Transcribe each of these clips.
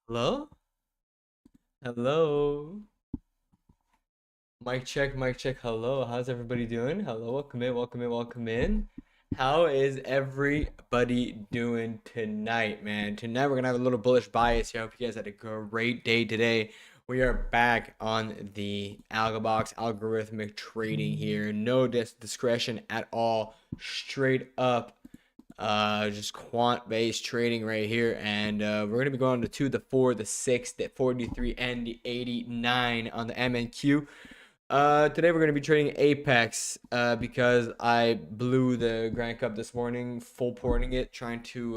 Hello? Hello? Mic check, mic check. Hello, how's everybody doing? Hello, welcome in, welcome in, welcome in. How is everybody doing tonight, man? Tonight we're gonna have a little bullish bias here. I hope you guys had a great day today. We are back on the AlgoBox algorithmic trading here. No discretion at all. Straight up just quant based trading right here, and we're gonna be going on the 2, the 4, the 6, the 43, and the 89 on the MNQ. Today we're gonna be trading Apex because I blew the Grand Cup this morning, full porting it, trying to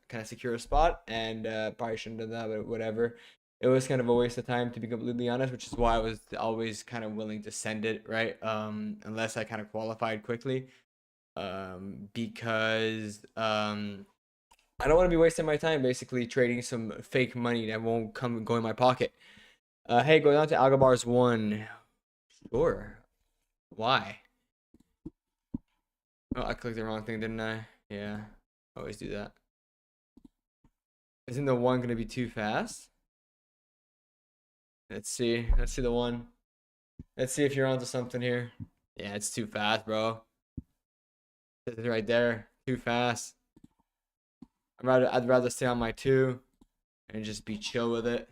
kind of secure a spot, and probably shouldn't have done that, but whatever. It was kind of a waste of time, to be completely honest, which is why I was always kind of willing to send it, right? Unless I kind of qualified quickly, because I don't want to be wasting my time basically trading some fake money that won't go in my pocket. Hey, going on to AlgoBars 1. Sure. Why? Oh, I clicked the wrong thing, didn't I? Yeah, always do that. Isn't the 1 gonna be too fast? Let's see the 1. Let's see if you're onto something here. Yeah, it's too fast, bro. It's right there, too fast. I'd rather stay on my 2 and just be chill with it.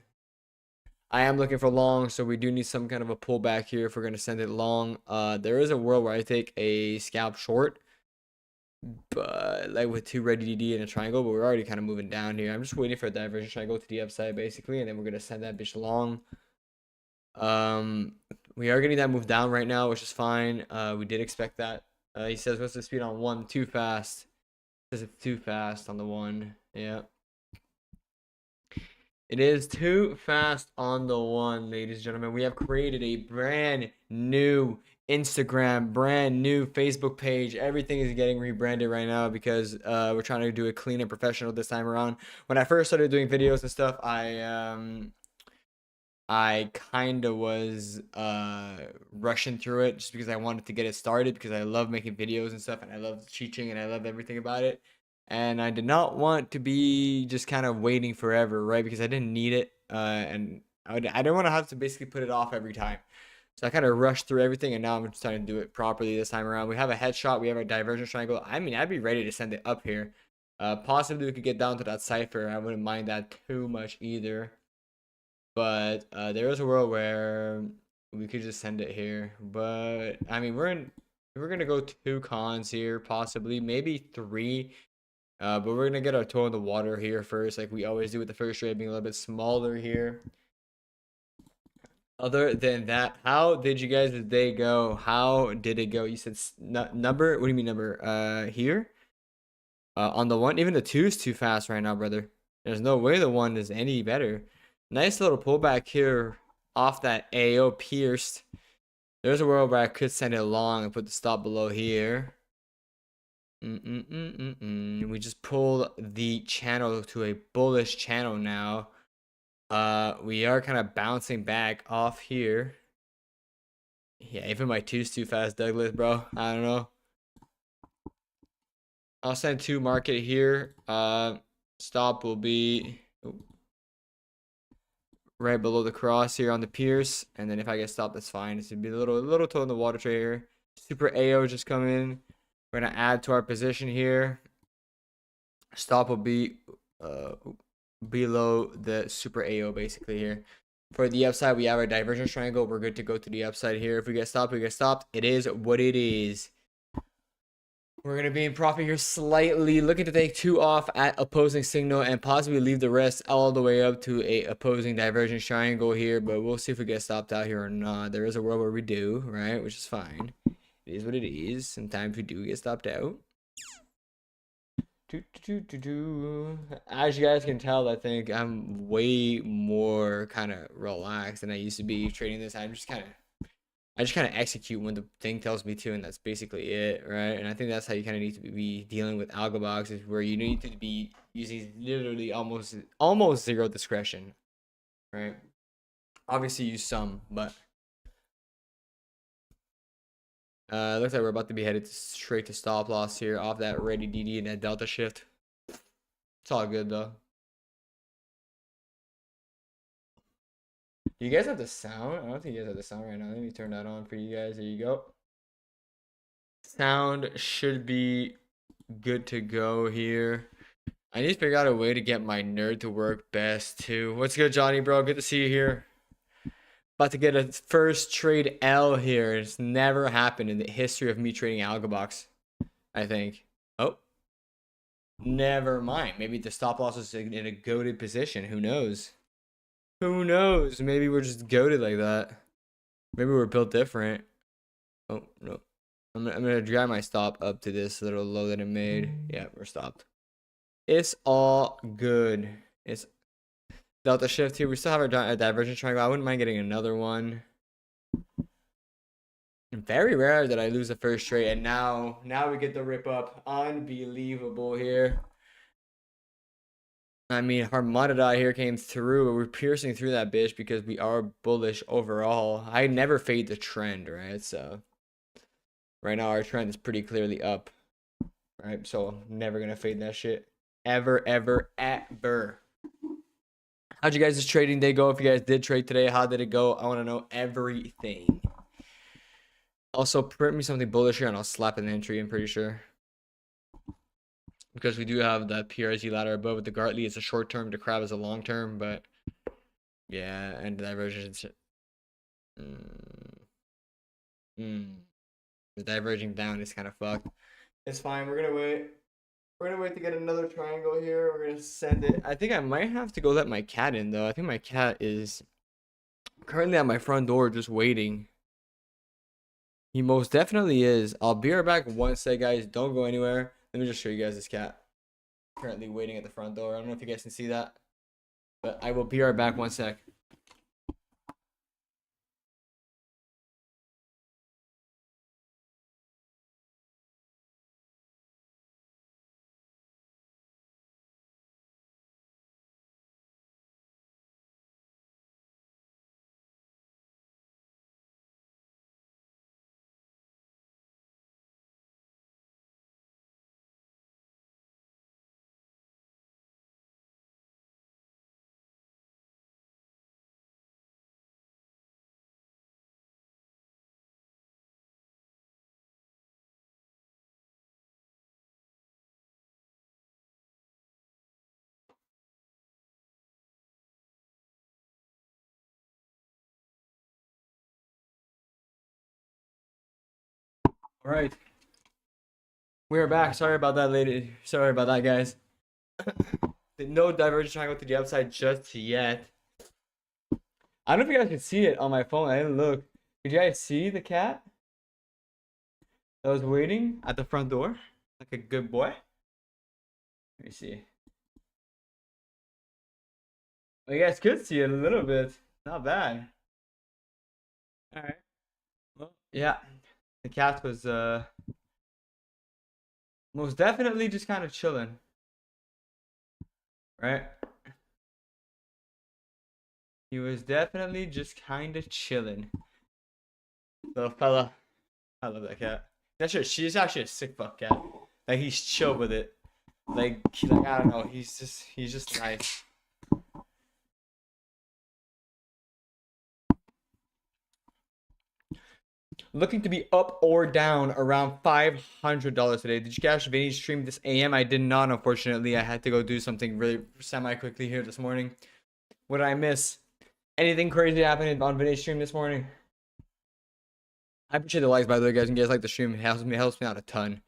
I am looking for long, so we do need some kind of a pullback here if we're going to send it long. There is a world where I take a scalp short, but like with 2 red DD and a triangle, but we're already kind of moving down here. I'm just waiting for a divergence triangle to the upside basically, and then we're going to send that bitch long. We are getting that move down right now, which is fine. We did expect that. He says, what's the speed on 1? Too fast. Says it's too fast on the 1. Yeah. It is too fast on the 1, ladies and gentlemen. We have created a brand new Instagram, brand new Facebook page. Everything is getting rebranded right now because we're trying to do it clean and professional this time around. When I first started doing videos and stuff, I kind of was rushing through it just because I wanted to get it started, because I love making videos and stuff, and I love teaching, and I love everything about it. And I did not want to be just kind of waiting forever, right? Because I didn't need it, and I didn't want to have to basically put it off every time. So I kind of rushed through everything, and now I'm just trying to do it properly this time around. We have a headshot, we have a divergence triangle. I mean, I'd be ready to send it up here. Possibly we could get down to that cipher. I wouldn't mind that too much either. But there is a world where we could just send it here. But I mean, we're gonna go 2 cons here, possibly, maybe 3. But we're gonna get our toe in the water here first, like we always do with the first trade, being a little bit smaller here. Other than that, how did you guys' day go? How did it go? You said number? What do you mean number? Here? On the 1, even the 2 is too fast right now, brother. There's no way the 1 is any better. Nice little pullback here off that AO pierced. There's a world where I could send it long and put the stop below here. We just pulled the channel to a bullish channel now. We are kind of bouncing back off here. Yeah, even my 2's too fast, Douglas, bro. I don't know. I'll send 2 market here. Stop will be right below the cross here on the pierce, and then if I get stopped, that's fine. It's gonna be a little toe in the water trade here. Super AO just come in. We're gonna add to our position here. Stop will be below the super AO basically here. For the upside, we have our divergence triangle. We're good to go to the upside here. If we get stopped, we get stopped. It is what it is. We're going to be in profit here slightly. Looking to take 2 off at opposing signal and possibly leave the rest all the way up to a opposing divergence triangle here. But we'll see if we get stopped out here or not. There is a world where we do, right? Which is fine. It is what it is. Sometimes we do get stopped out. As you guys can tell, I think I'm way more kind of relaxed than I used to be trading this. I just kind of execute when the thing tells me to, and that's basically it, right? And I think that's how you kind of need to be dealing with AlgoBox, is where you need to be using literally almost zero discretion, right? Obviously use some, but looks like we're about to be headed straight to stop loss here off that ready DD and that delta shift. It's all good though. Do you guys have the sound? I don't think you guys have the sound right now. Let me turn that on for you guys. There you go. Sound should be good to go here. I need to figure out a way to get my nerd to work best too. What's good, Johnny, bro? Good to see you here. About to get a first trade L here. It's never happened in the history of me trading AlgoBox, I think. Oh, never mind. Maybe the stop loss is in a goated position. Who knows? Who knows? Maybe we're just goated like that. Maybe we're built different. Oh, no. I'm gonna drag my stop up to this little low that it made. Yeah, we're stopped. It's all good. It's delta shift here. We still have our divergence triangle. I wouldn't mind getting another one. Very rare that I lose the first trade, and now we get the rip up. Unbelievable here. I mean, Harmonidai here came through, but we're piercing through that bitch because we are bullish overall. I never fade the trend, right? So right now our trend is pretty clearly up, right? So I'm never gonna fade that shit. Ever. How'd you guys' trading day go? If you guys did trade today, how did it go? I want to know everything. Also, print me something bullish here and I'll slap an entry, I'm pretty sure. Because we do have that PRZ ladder above with the Gartley. It's a short term, the crab is a long term, but yeah, and the divergence. The diverging down is kind of fucked. It's fine. We're gonna wait. We're gonna wait to get another triangle here. We're gonna send it. I think I might have to go let my cat in though. I think my cat is currently at my front door just waiting. He most definitely is. I'll be right back one sec, guys. Don't go anywhere. Let me just show you guys this cat. Currently waiting at the front door. I don't know if you guys can see that, but I will be right back one sec. All right. We're back. Sorry about that, lady. Sorry about that, guys. No divergence triangle to the upside just yet. I don't know if you guys can see it on my phone. I didn't look. Did you guys see the cat that was waiting at the front door like a good boy? Let me see. Well, you guys could see it a little bit. Not bad. All right. Well, yeah. The cat was most definitely just kind of chilling, right? He was definitely just kind of chilling. Little fella. I love that cat. That's sure she's actually a sick fuck cat. Like he's chill with it. Like I don't know. He's just nice. Looking to be up or down around $500 today. Did you catch Vinny's stream this AM? I did not, unfortunately. I had to go do something really semi-quickly here this morning. What did I miss? Anything crazy happening on Vinny's stream this morning? I appreciate the likes, by the way, guys. And you guys like the stream. It helps me out a ton.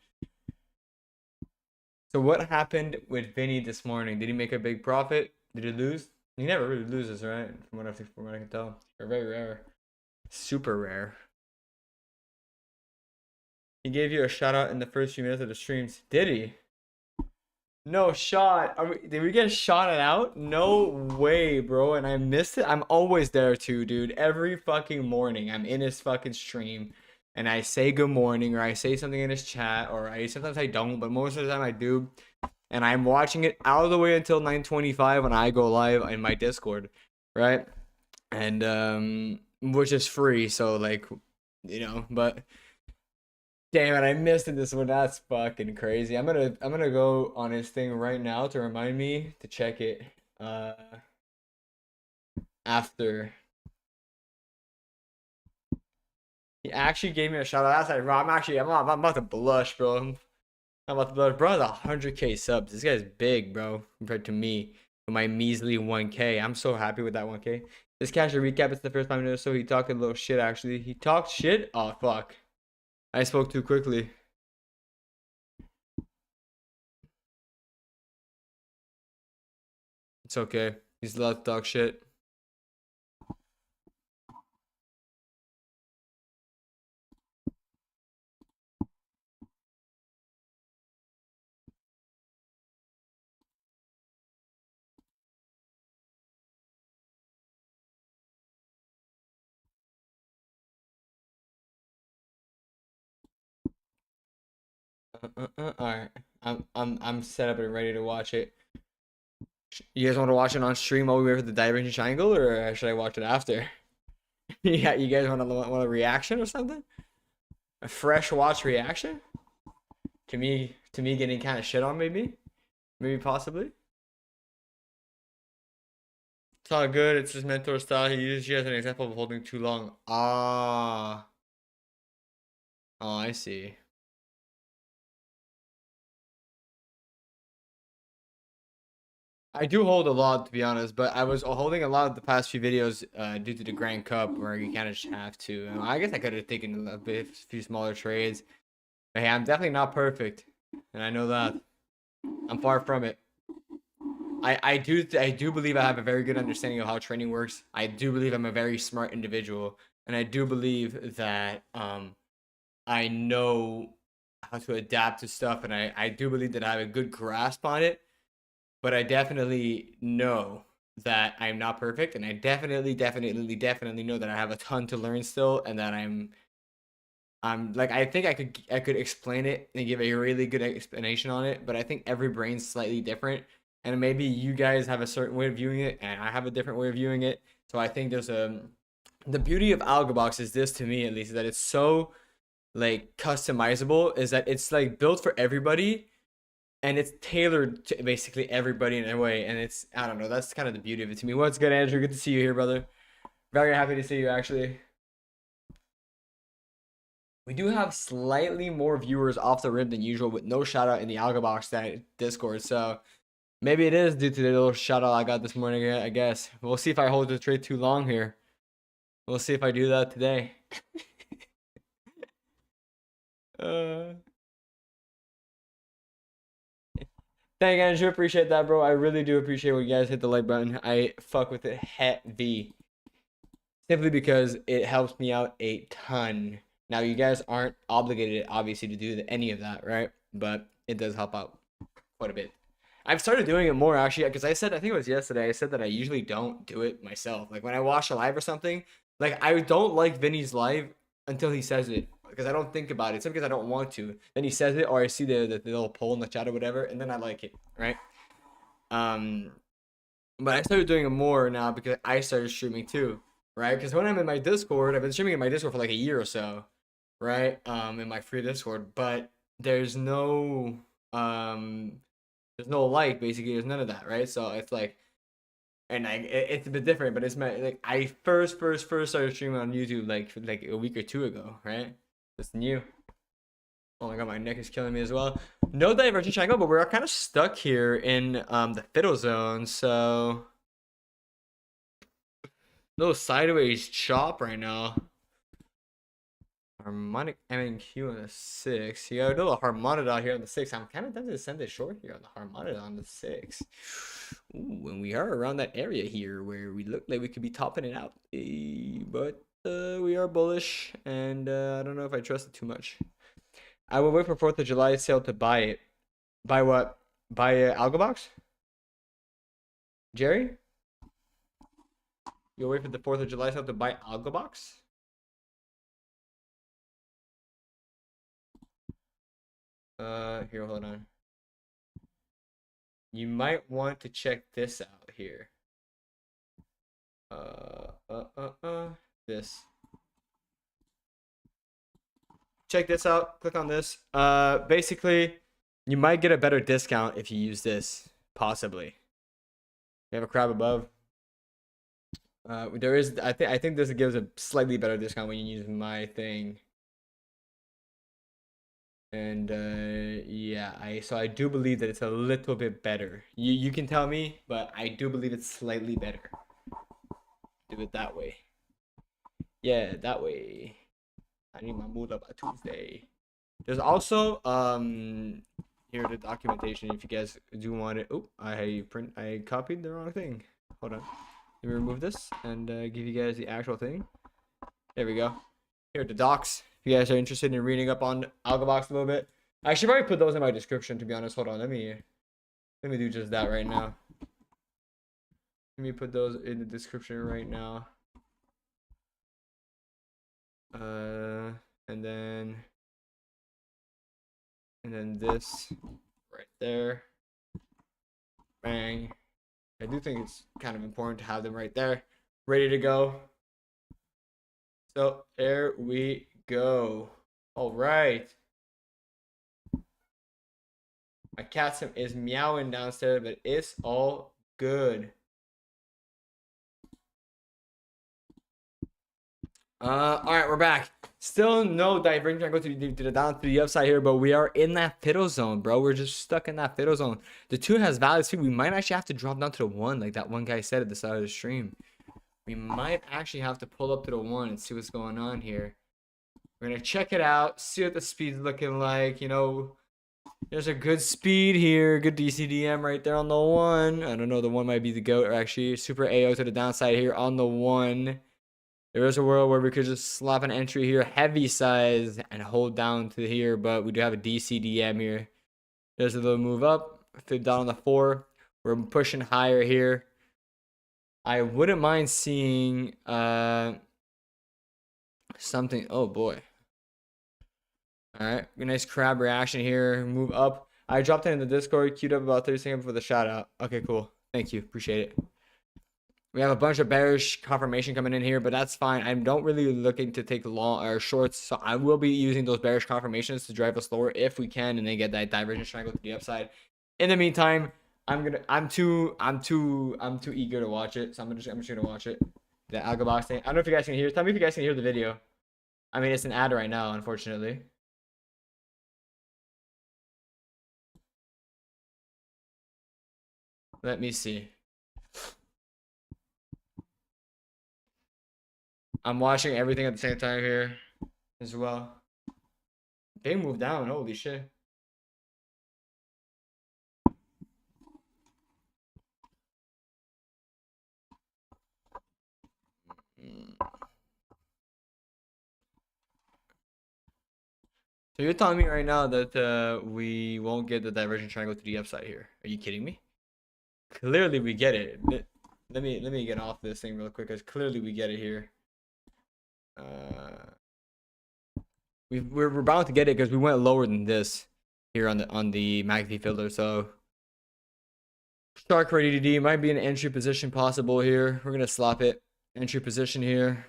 So what happened with Vinny this morning? Did he make a big profit? Did he lose? He never really loses, right? From what I can tell. Or very rare. Super rare. He gave you a shout out in the first few minutes of the streams. Did he? No shot. Did we get shouted out? No way, bro. And I missed it. I'm always there too, dude. Every fucking morning, I'm in his fucking stream, and I say good morning, or I say something in his chat, or sometimes I don't, but most of the time I do. And I'm watching it all the way until 9:25 when I go live in my Discord, right? And which is free, so like, but. Damn it, I missed it this one. That's fucking crazy. I'm gonna go on his thing right now to remind me to check it after. He actually gave me a shout out. That's like, bro, I'm about to blush, bro. I'm about to blush. Bro, 100K subs. This guy's big, bro, compared to me. With my measly 1K. I'm so happy with that 1K. This casual recap, it's the first time I noticed, so he talked a little shit actually. He talked shit? Oh fuck. I spoke too quickly. It's okay. He's allowed to talk shit. All right. I'm set up and ready to watch it. You guys want to watch it on stream while we wait for the Divergent Triangle, or should I watch it after? Yeah, you guys want a reaction or something? A fresh watch reaction? To me getting kind of shit on, maybe possibly. It's all good. It's his mentor style. He uses you as an example of holding too long. Ah. Oh, I see. I do hold a lot, to be honest, but I was holding a lot of the past few videos due to the Grand Cup, where you kind of just have to. I guess I could have taken a few smaller trades. But hey, I'm definitely not perfect, and I know that. I'm far from it. I do believe I have a very good understanding of how trading works. I do believe I'm a very smart individual, and I do believe that I know how to adapt to stuff, and I do believe that I have a good grasp on it. But I definitely know that I'm not perfect, and I definitely know that I have a ton to learn still, and that I'm like, I think I could explain it and give a really good explanation on it, but I think every brain's slightly different, and maybe you guys have a certain way of viewing it, and I have a different way of viewing it. So I think there's the beauty of AlgoBox is this, to me at least, is that it's so like customizable, is that it's like built for everybody, and it's tailored to basically everybody in a way, and it's, I don't know, that's kind of the beauty of it to me. What's good, Andrew? Good to see you here, brother. Very happy to see you, actually. We do have slightly more viewers off the rip than usual, with no shout out in the AlgoBox Discord, so maybe it is due to the little shout out I got this morning, I guess. We'll see if I hold the trade too long here. We'll see if I do that today. uh Thank you, Andrew. Appreciate that, bro. I really do appreciate when you guys hit the like button. I fuck with it heavy. Simply because it helps me out a ton. Now, you guys aren't obligated, obviously, to do any of that, right? But it does help out quite a bit. I've started doing it more, actually, because I think it was yesterday, I said that I usually don't do it myself. Like, when I watch a live or something, like, I don't like Vinny's live until he says it, because I don't think about it. It's because I don't want to. Then he says it, or I see the little poll in the chat or whatever, and then I like it, right? But I started doing it more now because I started streaming too, right? Because when I'm in my Discord, I've been streaming in my Discord for like a year or so, right? In my free Discord, but there's no like, basically. There's none of that, right? So it's like, and it's a bit different, but it's like I first started streaming on YouTube like a week or two ago, right? It's new. Oh my god, my neck is killing me as well. No divergent triangle, but we're kind of stuck here in the fiddle zone, so little sideways chop right now. Harmonic M and Q on the 6. You got a little harmonic out here on the 6. I'm kind of tempted to send it short here on the harmonic on the 6. Ooh, and we are around that area here where we look like we could be topping it out. But we are bullish, and I don't know if I trust it too much. I will wait for 4th of July sale to buy it. Buy what? Buy AlgoBox? Jerry? You'll wait for the 4th of July sale to buy AlgoBox? Here, hold on. You might want to check this out here. This. Check this out. Click on this. Basically, you might get a better discount if you use this, possibly. You have a crab above. There is, I think this gives a slightly better discount when you use my thing. And yeah, so I do believe that it's a little bit better. You can tell me, but I do believe it's slightly better. Do it that way. Yeah, that way. I need my mood up by Tuesday. There's also here the documentation if you guys do want it. Oh, I copied the wrong thing. Hold on. Let me remove this and give you guys the actual thing. There we go. Here are the docs. If you guys are interested in reading up on AlgoBox a little bit, I should probably put those in my description. To be honest, hold on. Let me do just that right now. Let me put those in the description right now. And then this right there. Bang. I do think it's kind of important to have them right there, ready to go. So there we go. All right. My cat is meowing downstairs, but it's all good. All right, we're back. Still no diverging triangle to the down to the upside here, but we are in that fiddle zone, bro. We're just stuck in that fiddle zone. The 2 has values too. We might actually have to drop down to the 1, like that one guy said at the start of the stream. We might actually have to pull up to the 1 and see what's going on here. We're gonna check it out, see what the speed's looking like. You know, there's a good speed here, good DCDM right there on the 1. I don't know, the 1 might be the GOAT, or actually super AO to the downside here on the 1. There is a world where we could just slap an entry here, heavy size, and hold down to here, but we do have a DCDM here. There's a little move up, flip down on the 4. We're pushing higher here. I wouldn't mind seeing something. Oh boy. All right, nice crab reaction here. Move up. I dropped it in the Discord, queued up about 30 seconds for the shout out. Okay, cool. Thank you. Appreciate it. We have a bunch of bearish confirmation coming in here, but that's fine. I'm not really looking to take long or shorts, so I will be using those bearish confirmations to drive us lower if we can, and then get that divergence triangle to the upside. In the meantime, I'm too eager to watch it, so I'm just gonna watch it. The AlgoBox thing. I don't know if you guys can hear. Tell me if you guys can hear the video. I mean, it's an ad right now, unfortunately. Let me see. I'm watching everything at the same time here as well. They moved down. Holy shit. So you're telling me right now that we won't get the divergent triangle to the upside here? Are you kidding me? Clearly we get it. Let me get off this thing real quick, because clearly we get it here. We're bound to get it because we went lower than this here on the MACD filter. So shark ready to D might be an entry position possible here. We're gonna slap it. Entry position here.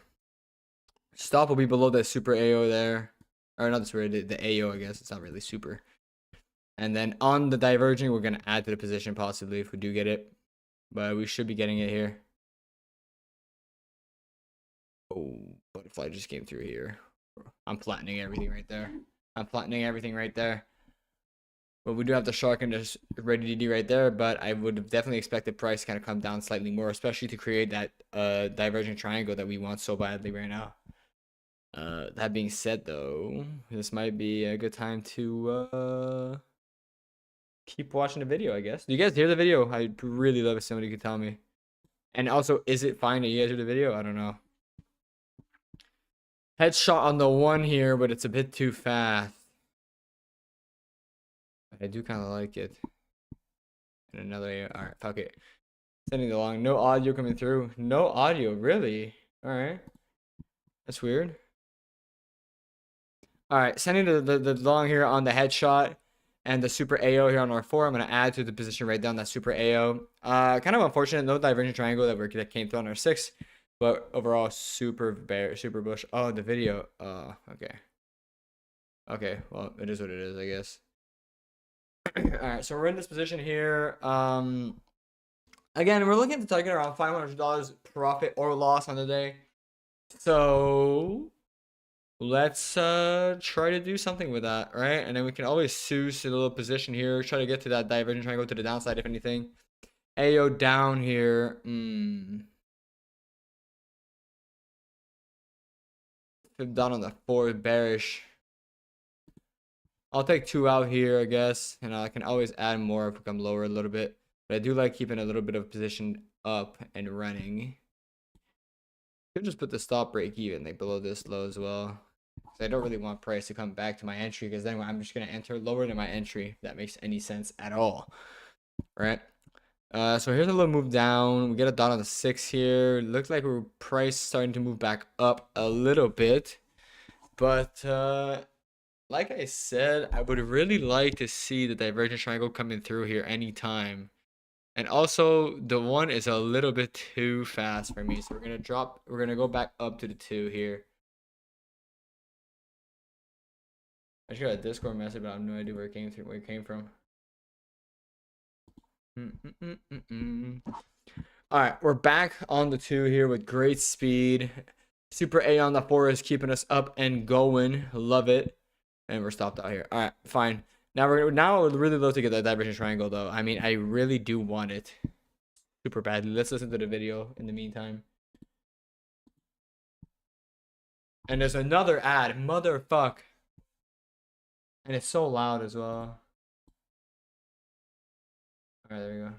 Stop will be below that super AO there. Or not the super, the AO, I guess. It's not really super. And then on the diverging, we're going to add to the position possibly if we do get it. But we should be getting it here. Oh, butterfly just came through here. I'm flattening everything right there. But we do have the shark and the ready to D right there. But I would definitely expect the price to kind of come down slightly more, especially to create that divergent triangle that we want so badly right now. That being said, though, this might be a good time to keep watching the video, I guess. Do you guys hear the video? I'd really love if somebody could tell me. And also, is it fine that you guys hear the video? I don't know. Headshot on the one here, but it's a bit too fast. I do kind of like it. And another, all right, fuck it. Sending it along. No audio coming through. No audio, really? All right. That's weird. All right, sending the long here on the headshot and the super AO here on R4. I'm going to add to the position right down that super AO. Kind of unfortunate, no divergent triangle that came through on R6. But overall, super bullish. Oh, the video. Okay. Okay, well, it is what it is, I guess. All right, so we're in this position here. Again, we're looking to target around $500 profit or loss on the day. So let's try to do something with that, right? And then we can always Seuss a little position here, try to get to that divergent triangle to the downside, if anything. AO down here. Down on the 4 bearish. I'll take 2 out here, I guess, and I can always add more if we come lower a little bit. But I do like keeping a little bit of position up and running. Could just put the stop break even, like below this low as well. I don't really want price to come back to my entry, because then I'm just gonna enter lower than my entry, if that makes any sense at all. Right? So here's a little move down. We get a dot on the 6 here. Looks like we're price starting to move back up a little bit. But like I said, I would really like to see the divergent triangle coming through here anytime. And also, the 1 is a little bit too fast for me. So we're going to go back up to the 2 here. I just got a Discord message, but I have no idea where it came from. All right, we're back on the 2 here with great speed. Super A on the 4 is keeping us up and going. Love it. And we're stopped out here. All right, fine. Now I would really love to get that divergent triangle, though. I mean, I really do want it super badly. Let's listen to the video in the meantime. And there's another ad, motherfuck. And it's so loud as well. All right, there we go.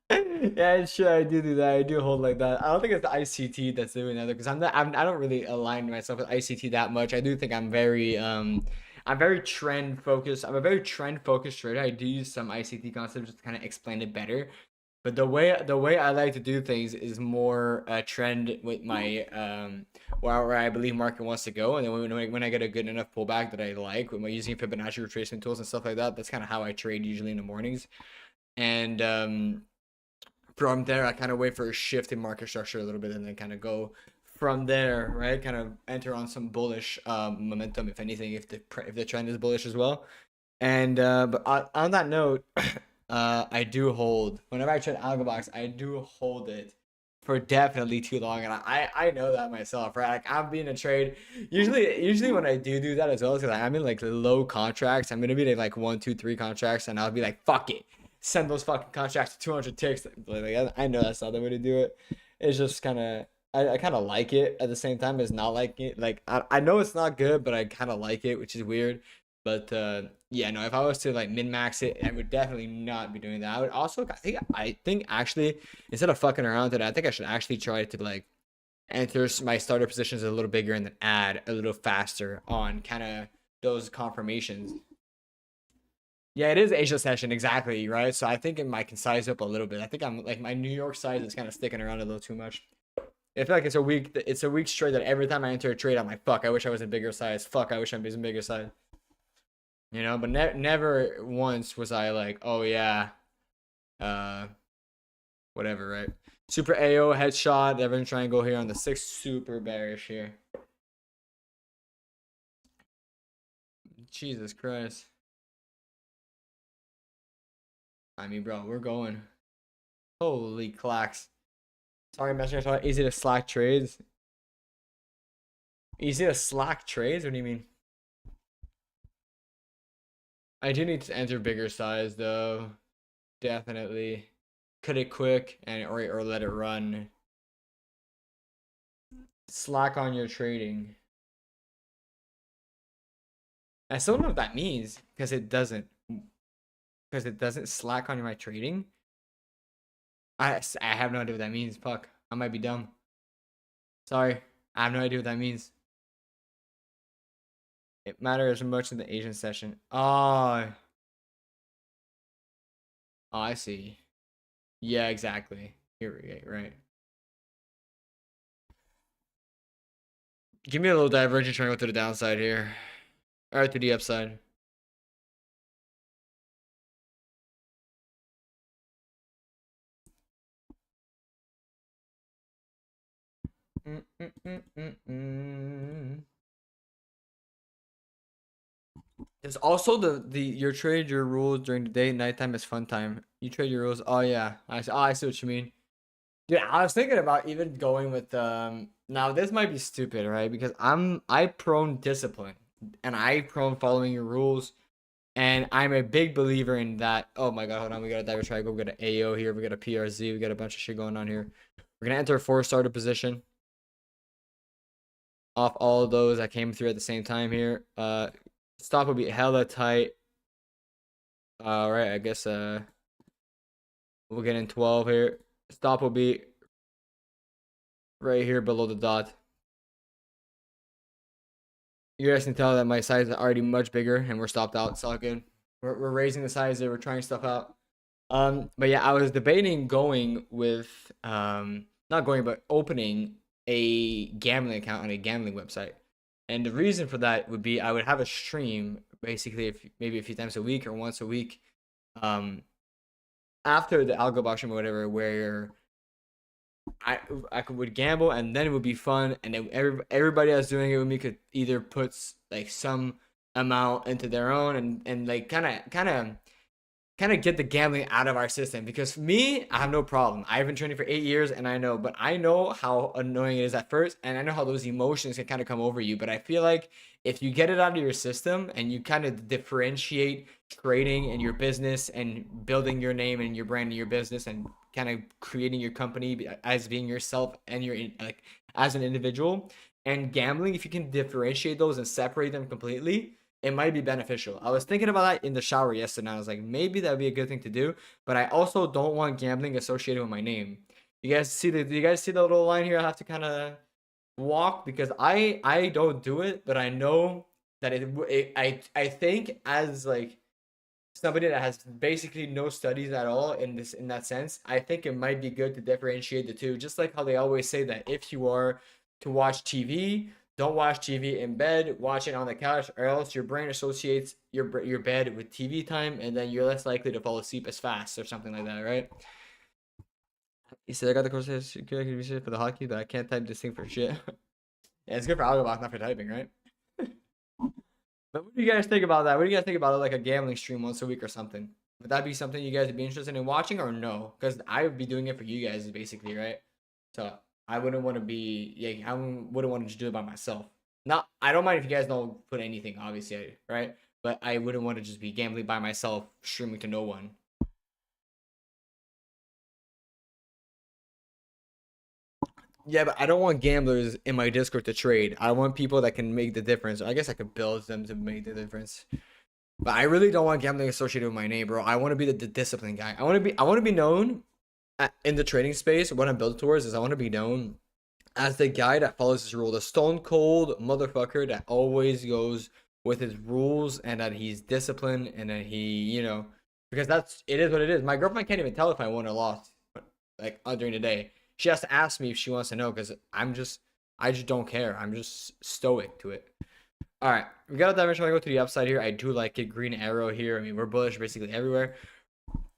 Yeah, it's true. I do that. I do hold like that. I don't think it's the ICT that's doing that, because I don't really align myself with ICT that much. I do think I'm very trend focused. I'm a very trend focused trader. I do use some ICT concepts just to kind of explain it better. But the way I like to do things is more trend with my where I believe market wants to go, and then when I get a good enough pullback that I like, with my using Fibonacci retracement tools and stuff like that, that's kind of how I trade usually in the mornings. And from there, I kind of wait for a shift in market structure a little bit, and then kind of go from there, right? Kind of enter on some bullish momentum, if anything, if the trend is bullish as well. And but on that note, I do hold whenever I trade AlgoBox, I do hold it for definitely too long, and I know that myself, right? Like, I'm being a trade. Usually when I do that as well, is because I'm in like low contracts. I'm gonna be like 1, 2, 3 contracts, and I'll be like, fuck it, send those fucking contracts to 200 ticks. Like, I know that's not the way to do it. It's just kind of I kind of like it at the same time as not liking it. Like, I know it's not good, but I kind of like it, which is weird. But yeah, no, if I was to like min-max it, I would definitely not be doing that. I would also, I think actually, instead of fucking around with it, I think I should actually try to like enter my starter positions a little bigger and then add a little faster on kind of those confirmations. Yeah, it is Asia session, exactly, right? So I think I can size up a little bit. I think I'm like, my New York size is kind of sticking around a little too much. I feel like it's a week straight that every time I enter a trade, I'm like, fuck, I wish I was in bigger size. Fuck, I wish I was in bigger size. You know, but never once was I like, oh yeah, whatever, right? Super AO headshot, Everyone triangle here on the 6, super bearish here. Jesus Christ. I mean, bro, we're going. Holy clacks. Sorry, Messenger. Easy to slack trades. Easy to slack trades? What do you mean? I do need to enter bigger size though. Definitely. Cut it quick and or let it run. Slack on your trading. I still don't know what that means because it doesn't. Because it doesn't slack on my trading. I have no idea what that means. Fuck. I might be dumb. Sorry. I have no idea what that means. It matters much in the Asian session. Oh. Oh, I see. Yeah, exactly. Here we go, right. Give me a little divergence triangle to the downside here. Or to the upside. There's also the your trade your rules during the day, nighttime is fun time. You trade your rules. Oh yeah, I see what you mean. Dude, I was thinking about even going with now this might be stupid, right? Because I prone discipline and I prone following your rules, and I'm a big believer in that. Oh my god, hold on, we got a diver triangle, we got an AO here, we got a PRZ, we got a bunch of shit going on here. We're gonna enter a 4-starter position off all of those that came through at the same time here. Stop will be hella tight. All right, I guess we'll get in 12 here. Stop will be right here below the dot. You guys can tell that my size is already much bigger and we're stopped out. It's all good. We're raising the size there. We're trying stuff out. But yeah, I was debating going with not going, but opening a gambling account on a gambling website. And the reason for that would be I would have a stream basically maybe a few times a week or once a week after the AlgoBox stream or whatever, where I would gamble and then it would be fun, and then everybody that's doing it with me could either put like some amount into their own and like kind of get the gambling out of our system. Because for me, I have no problem. I've been training for 8 years and I know how annoying it is at first, and I know how those emotions can kind of come over you. But I feel like if you get it out of your system and you kind of differentiate trading and your business and building your name and your brand and your business and kind of creating your company as being yourself and like as an individual, and gambling, if you can differentiate those and separate them completely, it might be beneficial. I was thinking about that in the shower yesterday. I was like, maybe that would be a good thing to do, but I also don't want gambling associated with my name. Do you guys see the little line here? I have to kind of walk because I don't do it, but I know that I think as like somebody that has basically no studies at all in that sense, I think it might be good to differentiate the two. Just like how they always say that if you are to watch TV, don't watch TV in bed, watch it on the couch, or else your brain associates your bed with TV time, and then you're less likely to fall asleep as fast or something like that, right? He said, I got the course for the hotkey, but I can't type this thing for shit. Yeah, it's good for AlgoBox, not for typing, right? But what do you guys think about that? What do you guys think about it, like a gambling stream once a week or something? Would that be something you guys would be interested in watching or no? Because I would be doing it for you guys, basically, right? So I wouldn't want to be, yeah, I wouldn't want to just do it by myself. Not, I don't mind if you guys don't put anything, obviously, right? But I wouldn't want to just be gambling by myself, streaming to no one. Yeah, but I don't want gamblers in my Discord to trade. I want people that can make the difference. I guess I could build them to make the difference. But I really don't want gambling associated with my name, bro. I want to be the discipline guy. I want to be known in the trading space. What I'm built towards is I want to be known as the guy that follows his rule, the stone cold motherfucker that always goes with his rules and that he's disciplined and that he, because it is what it is. My girlfriend can't even tell if I won or lost, like during the day. she has to ask me if she wants to know, because I just don't care. I'm just stoic to it. All right, we got a divergence. I go to the upside here. I do like it. Green arrow here. I mean, we're bullish basically everywhere.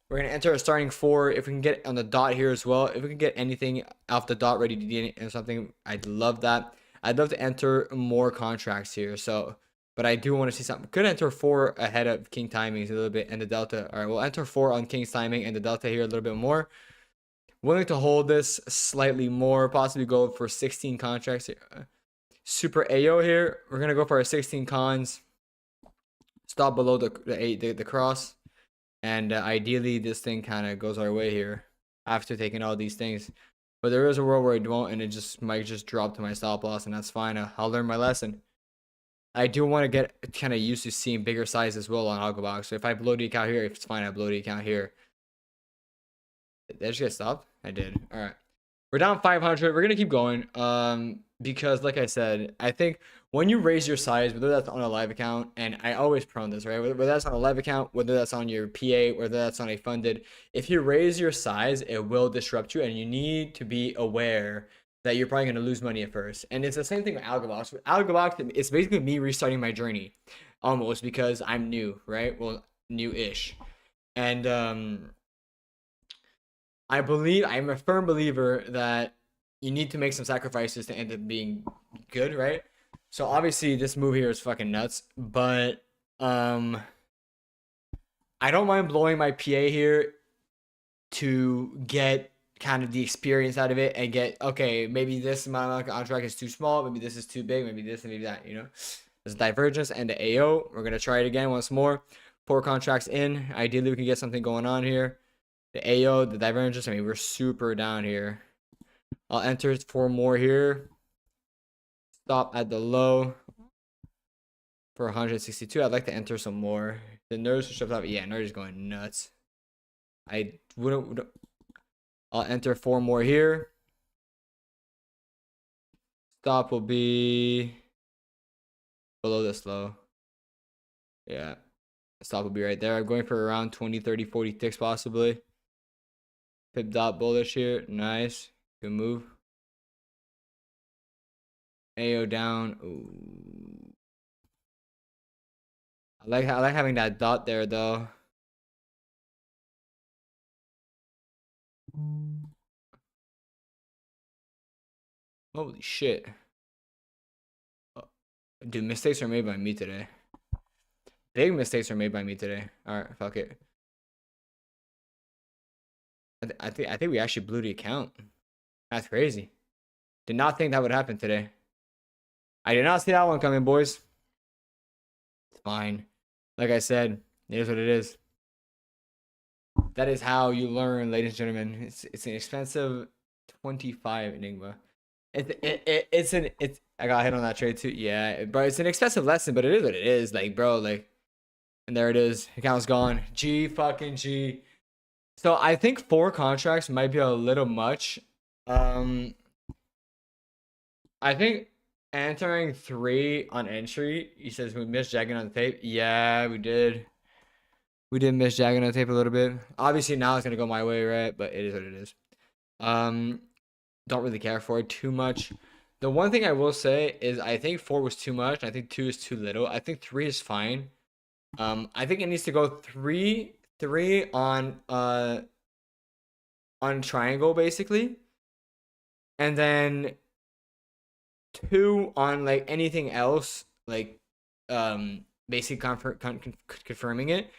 We're gonna enter a starting 4. If we can get on the dot here as well, if we can get anything off the dot ready to do or something, I'd love that. I'd love to enter more contracts here. So, but I do want to see something. Could enter 4 ahead of king timings a little bit and the delta. All right, we'll enter 4 on king's timing and the delta here a little bit more. Willing to hold this slightly more, possibly go for 16 contracts here. Super AO here. We're gonna go for our 16 cons. Stop below the cross, and ideally this thing kind of goes our way here after taking all these things. But there is a world where it won't, and it just might just drop to my stop loss, and that's fine. I'll learn my lesson. I do want to get kind of used to seeing bigger size as well on AlgoBox. So if I blow the account here, if it's fine, I blow the account here. Did I just get stopped? I did. All right. We're down 500. We're going to keep going. Because like I said, I think when you raise your size, whether that's on a live account, and I always prone this, right? Whether that's on a live account, whether that's on your PA, whether that's on a funded, if you raise your size, it will disrupt you, and you need to be aware that you're probably going to lose money at first. And it's the same thing with AlgoBox. With AlgoBox, it's basically me restarting my journey almost, because I'm new, right? Well, new-ish. And I'm a firm believer that you need to make some sacrifices to end up being good, right? So obviously this move here is fucking nuts, but I don't mind blowing my PA here to get kind of the experience out of it and get, okay, maybe this amount of contract is too small, maybe this is too big, maybe this and maybe that, you know? There's a divergence and the AO. We're gonna try it again once more. 4 contracts in. Ideally we can get something going on here. The AO, the divergence, I mean, we're super down here. I'll enter 4 more here. Stop at the low for 162. I'd like to enter some more. The nerves are shoved up. Yeah, nerves is going nuts. I wouldn't. I'll enter 4 more here. Stop will be below this low. Yeah. Stop will be right there. I'm going for around 20, 30, 40 ticks possibly. Pip dot bullish here. Nice. Good move. AO down. Ooh. I like having that dot there though. Holy shit. Dude, mistakes are made by me today. Big mistakes are made by me today. Alright, fuck it. I think we actually blew the account. That's crazy. Did not think that would happen today. I did not see that one coming, boys. It's fine. Like I said, it is what it is. That is how you learn, ladies and gentlemen. It's an expensive 25 Enigma. I got hit on that trade too. Yeah, bro, it's an expensive lesson, but it is what it is. Like, bro, like, and there it is. Account's gone. G fucking G. So I think 4 contracts might be a little much. I think entering 3 on entry. He says we missed jagging on the tape. Yeah, we did. We did miss jagging on the tape a little bit. Obviously now it's gonna go my way, right? But it is what it is. Don't really care for it too much. The one thing I will say is I think 4 was too much. I think 2 is too little. I think 3 is fine. I think it needs to go 3 on triangle basically, and then 2 on like anything else, like basically confirming it,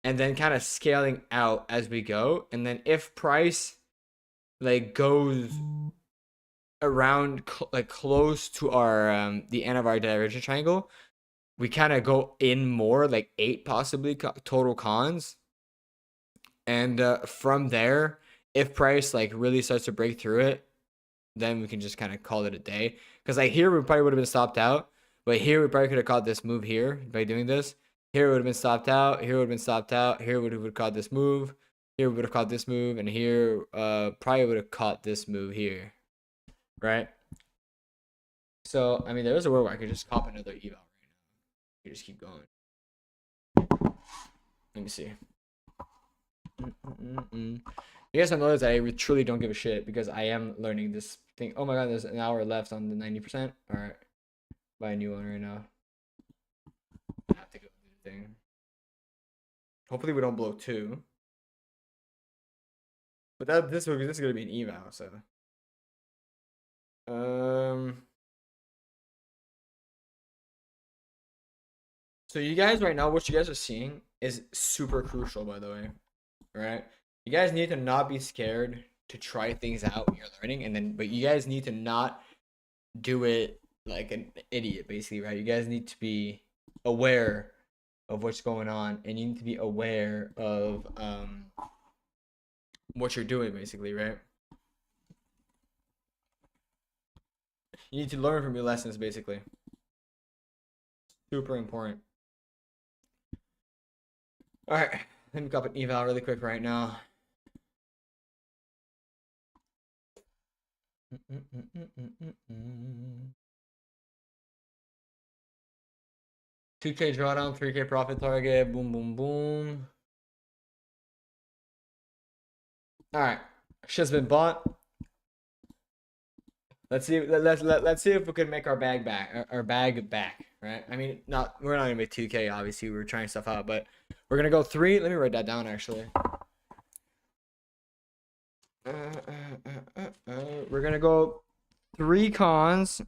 and then kind of scaling out as we go. And then if price like goes around like close to our the end of our divergent triangle, we kind of go in more, like 8 possibly total cons. And from there, if price like really starts to break through it, then we can just kind of call it a day. Because like here we probably would have been stopped out, but here we probably could have caught this move here by doing this. Here it would have been stopped out. Here would have been stopped out. Here we would have caught this move. Here we would have caught this move, and here probably would have caught this move here, right? So I mean, there is a world where I could just cop another eval right now. You just keep going. Let me see. You guys don't notice that I truly don't give a shit because I am learning this thing. Oh my god, there's an hour left on the 90%. All right, buy a new one right now. I have to go do the thing. Hopefully we don't blow 2. But this is gonna be an eval, so. So you guys right now, what you guys are seeing is super crucial, by the way. Right? You guys need to not be scared to try things out when you're learning, but you guys need to not do it like an idiot, basically, right? You guys need to be aware of what's going on, and you need to be aware of what you're doing, basically, right? You need to learn from your lessons, basically. Super important. All right, let me cop an eval really quick right now. $2K drawdown, 3K profit target, boom, boom, boom. All right, shit's been bought. Let's see. Let's see if we can make our bag back. Our bag back, right? I mean, we're not gonna make 2K. Obviously, we're trying stuff out, but we're gonna go 3. Let me write that down actually. We're gonna go 3 cons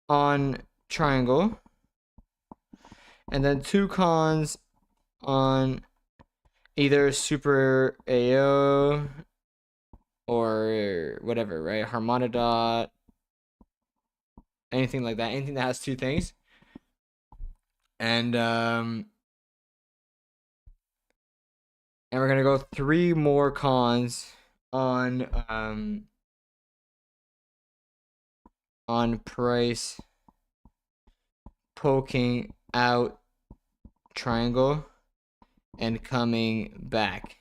on triangle, and then 2 cons on either super AO or whatever, right? Harmonidot. Anything like that, anything that has 2 things, and we're gonna go 3 more cons on price poking out triangle and coming back.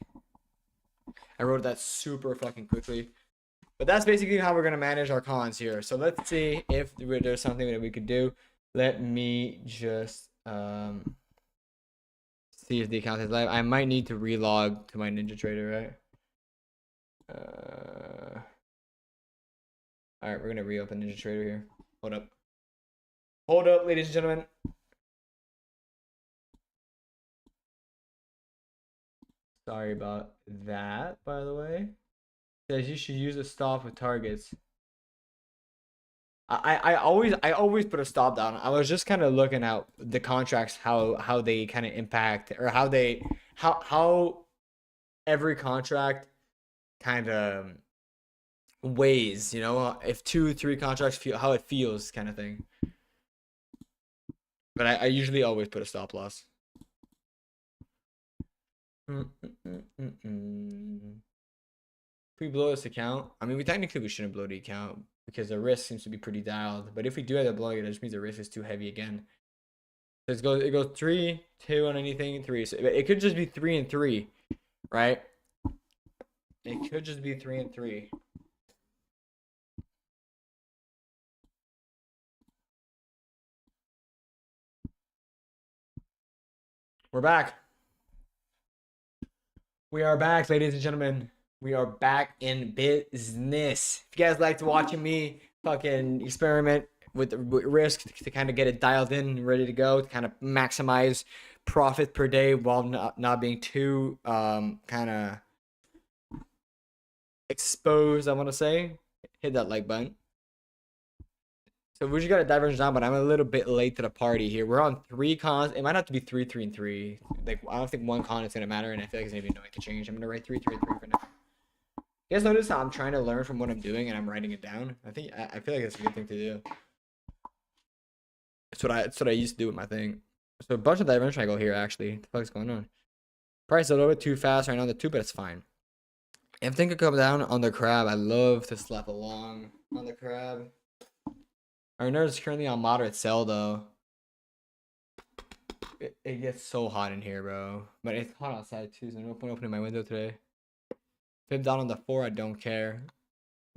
I wrote that super fucking quickly. But that's basically how we're going to manage our cons here. So let's see if there's something that we could do. Let me just see if the account is live. I might need to relog to my NinjaTrader, right? All right, we're going to reopen NinjaTrader here. Hold up. Hold up, ladies and gentlemen. Sorry about that, by the way. Says you should use a stop with targets. I always put a stop down. I was just kind of looking at the contracts, how they kind of impact, or how every contract kind of weighs, you know, if 2-3 contracts feel how it feels, kind of thing. But I usually always put a stop loss. If we blow this account, I mean, we shouldn't blow the account because the risk seems to be pretty dialed. But if we do end up blowing it, it just means the risk is too heavy again. So it goes 3, 2 on anything, 3. So it could just be 3 and 3, right? It could just be 3 and 3. We're back. We are back, ladies and gentlemen. We are back in business. If you guys liked watching me fucking experiment with risk to kind of get it dialed in and ready to go, to kind of maximize profit per day while not being too kind of exposed, I want to say, hit that like button. So we just got a divergence down, but I'm a little bit late to the party here. We're on 3 cons. It might have to be 3, 3, and 3. Like, I don't think 1 con is gonna matter, and I feel like it's gonna be annoying to change. I'm gonna write 3, 3, 3 for now. You guys notice how I'm trying to learn from what I'm doing and I'm writing it down? I feel like it's a good thing to do. It's what I used to do with my thing. So a bunch of divergence triangle here actually. What the fuck's going on? Price a little bit too fast right now on the 2, but it's fine. If things could come down on the crab, I love to slap along on the crab. Our nerd is currently on moderate sell though. It gets so hot in here, bro. But it's hot outside too, so I'm opening my window today. Fib down on the 4, I don't care.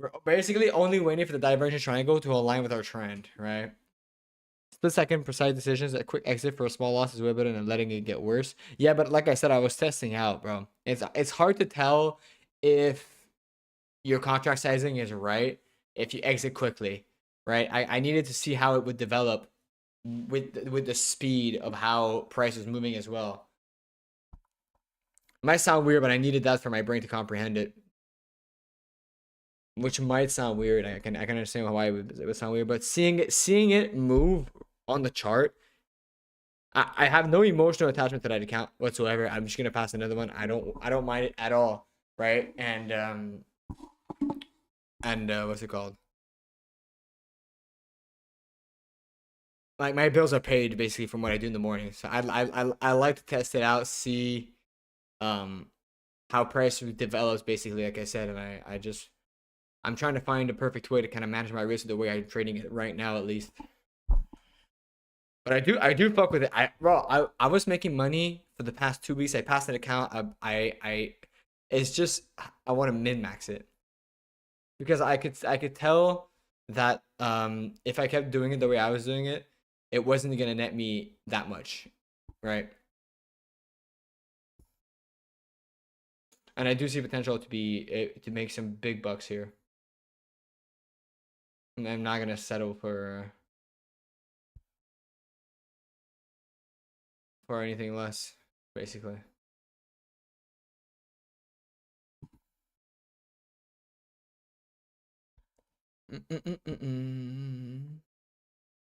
We're basically only waiting for the divergence triangle to align with our trend, right? Split second, precise decisions, a quick exit for a small loss is way better than letting it get worse. Yeah, but like I said, I was testing out, bro. It's hard to tell if your contract sizing is right if you exit quickly, right? I needed to see how it would develop with the speed of how price is moving as well. It might sound weird, but I needed that for my brain to comprehend it. Which might sound weird. I can understand why it would sound weird, but seeing it move on the chart, I have no emotional attachment to that account whatsoever. I'm just gonna pass another one. I don't mind it at all, right? And what's it called? Like my bills are paid basically from what I do in the morning. So I like to test it out, see how price develops basically, like I said, and I'm trying to find the perfect way to kind of manage my risk the way I'm trading it right now, at least. But I do fuck with it. I was making money for the past 2 weeks. I passed an account. It's just I want to min max it because I could tell that if I kept doing it the way I was doing it, it wasn't gonna net me that much, right? And I do see potential to make some big bucks here. And I'm not gonna settle for anything less, basically.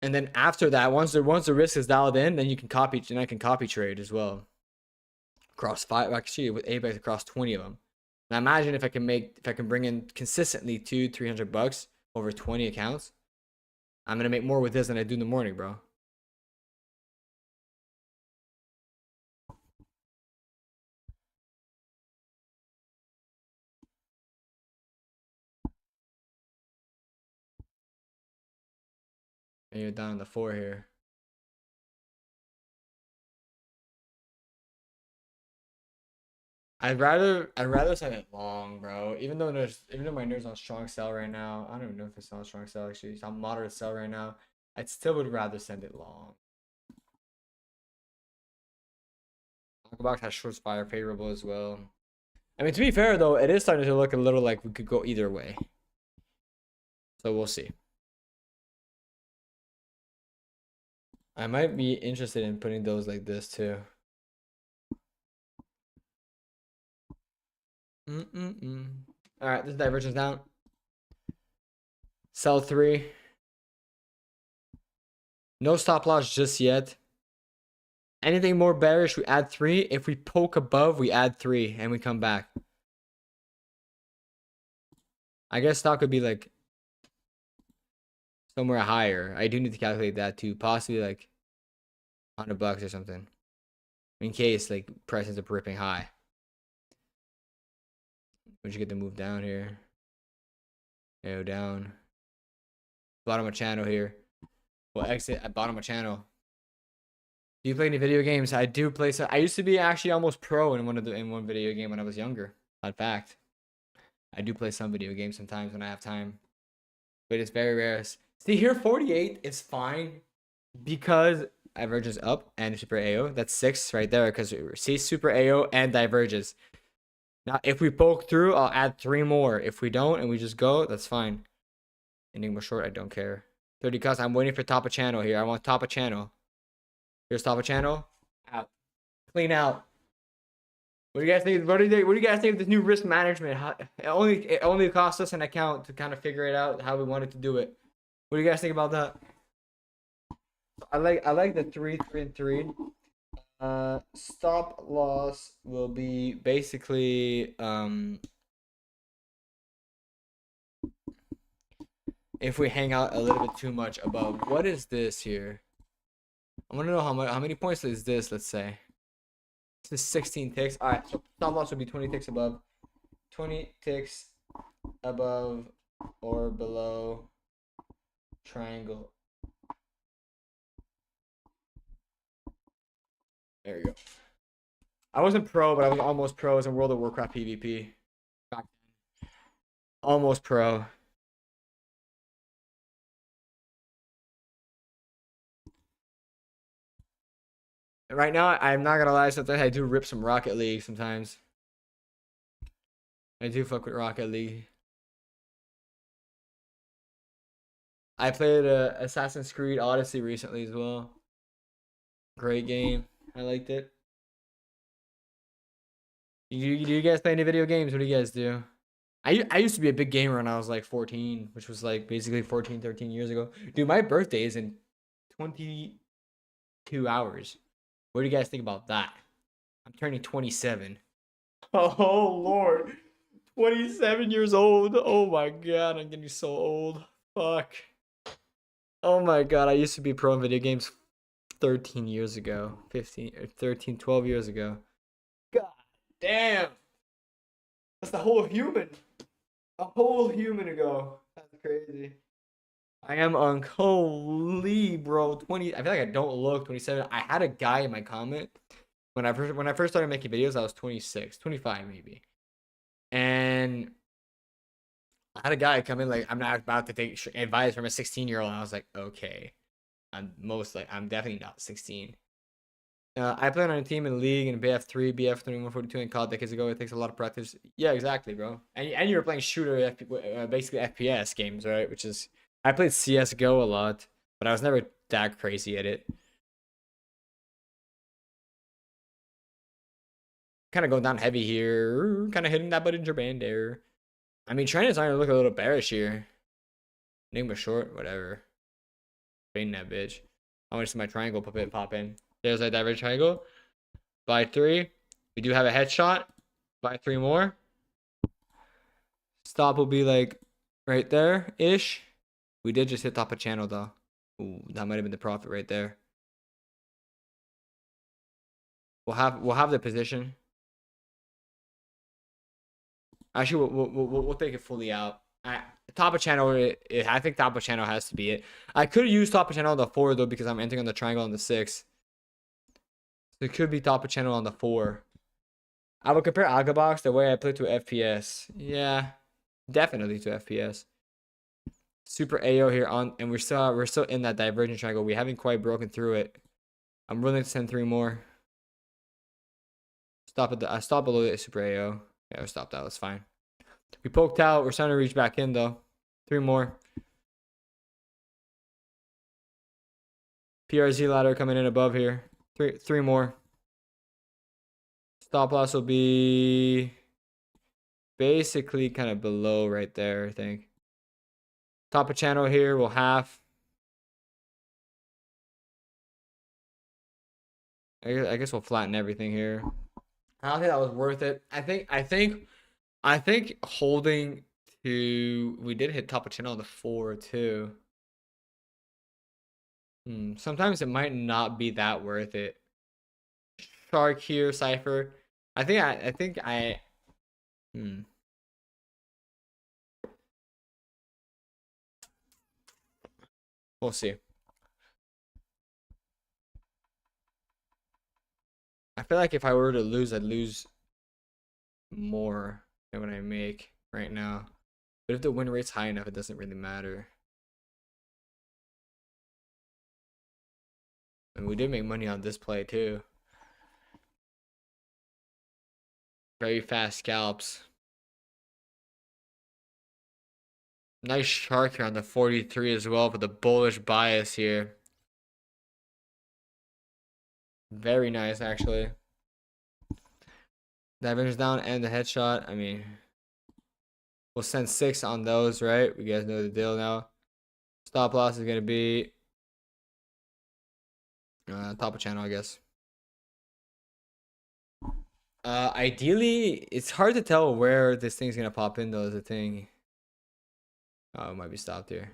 And then after that, once the risk is dialed in, then you can copy, and I can copy trade as well. Across 5, actually with ABEX across 20 of them. Now imagine if I can bring in consistently 200-300 bucks over 20 accounts. I'm gonna make more with this than I do in the morning, bro. And you're down on the 4 here. I'd rather send it long, bro. Even though my nerves on strong sell right now, I don't even know if it's on strong sell actually. It's on moderate sell right now. I still would rather send it long. AlgoBox has short fire favorable as well. I mean, to be fair though, it is starting to look a little like we could go either way. So we'll see. I might be interested in putting those like this too. All right, this divergence down. Sell 3. No stop loss just yet. Anything more bearish, we add 3. If we poke above, we add 3 and we come back. I guess stock could be like somewhere higher. I do need to calculate that too. Possibly like $100 or something. In case like price ends up ripping high. Would you get the move down here? Go down. Bottom of channel here. We'll exit at bottom of channel. Do you play any video games? I do play some. I used to be actually almost pro in one video game when I was younger. Fun fact. I do play some video games sometimes when I have time. But it's very rare. See here, 48 is fine because diverges up and super AO. That's 6 right there because it sees super AO and diverges. Now, if we poke through, I'll add 3 more. If we don't and we just go, that's fine. Ending was short, I don't care. 30 cuts. I'm waiting for top of channel here. I want top of channel. Here's top of channel. Out. Clean out. What do you guys think? What do you guys think of this new risk management? It only cost us an account to kind of figure it out how we wanted to do it. What do you guys think about that? I like the 3, 3, and 3. Stop loss will be basically if we hang out a little bit too much above. What is this here? I want to know how many points is this, let's say. This is 16 ticks. All right, so stop loss would be 20 ticks above. 20 ticks above or below triangle. There you go. I wasn't pro, but I was almost pro as in World of Warcraft PvP. Almost pro. Right now, I'm not gonna lie, sometimes I do rip some Rocket League sometimes. I do fuck with Rocket League. I played Assassin's Creed Odyssey recently as well. Great game. I liked it. Do you guys play any video games? What do you guys do? I used to be a big gamer when I was like 14, which was like basically 14, 13 years ago. Dude, my birthday is in 22 hours. What do you guys think about that? I'm turning 27. Oh, Lord. 27 years old. Oh my God, I'm getting so old. Fuck. Oh my God, I used to be pro in video games 13 years ago. 15 or 13, 12 years ago. God damn. That's the whole human. A whole human ago. That's crazy. I am on holy bro 20. I feel like I don't look 27. I had a guy in my comment when I first started making videos. I was 26, 25 maybe, and I had a guy come in like, I'm not about to take advice from a 16-year-old. I was like, okay, I'm definitely not 16. I played on a team in the league in BF3, BF 2142 in COD decades ago. It takes a lot of practice. Yeah, exactly, bro. And you were playing shooter, basically FPS games, right? Which is, I played CS:GO a lot, but I was never that crazy at it. Kind of going down heavy here. Kind of hitting that Bollinger Band there. I mean, China's starting to look a little bearish here. Enigma short, whatever. Fading that bitch. I want to see my triangle pop in. There's that divergent triangle. Buy 3. We do have a headshot. Buy 3 more. Stop will be like right there ish. We did just hit top of channel though. Ooh, that might have been the profit right there. We'll have the position. Actually, we'll take it fully out. Top of channel. I think top of channel has to be it. I could use top of channel on the 4 though because I'm entering on the triangle on the 6. So it could be top of channel on the 4. I would compare AlgoBox the way I play to FPS. Yeah, definitely to FPS. Super AO here on, and we're still in that divergent triangle. We haven't quite broken through it. I'm willing to send 3 more. I stopped below the super AO. Yeah, we stopped out. That's fine. We poked out. We're starting to reach back in though. 3 more. PRZ ladder coming in above here. Three more. Stop loss will be basically kind of below right there, I think. Top of channel here, we'll half. I guess we'll flatten everything here. I don't think that was worth it. I think holding to, we did hit top of channel on the 4 too. Sometimes it might not be that worth it. Shark here, Cypher. I think I we'll see. I feel like if I were to lose, I'd lose more than what I make right now. But if the win rate's high enough, it doesn't really matter. And we did make money on this play too. Very fast scalps. Nice shark here on the 43 as well for the bullish bias here. Very nice, actually. Divergence down and the headshot. I mean, we'll send 6 on those, right? You guys know the deal now. Stop loss is going to be top of channel, I guess. Ideally, it's hard to tell where this thing's going to pop in, though, is the thing. Oh, it might be stopped here.